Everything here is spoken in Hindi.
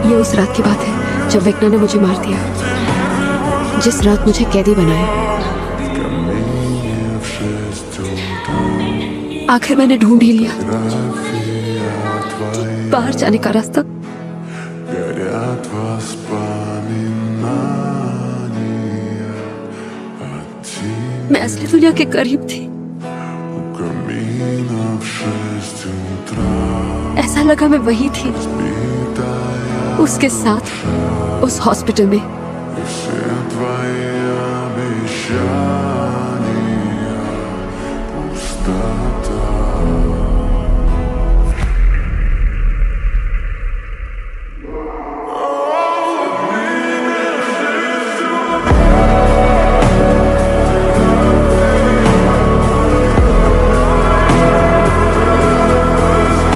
ये उस रात की बात है जब वेक्ना ने मुझे मार दिया, जिस रात मुझे कैदी बनाया। आखिर मैंने ढूंढ ही लिया बाहर जाने का रास्ता। मैं असली दुनिया के करीब थी। ऐसा लगा मैं वही थी, उसके साथ, उस हॉस्पिटल में।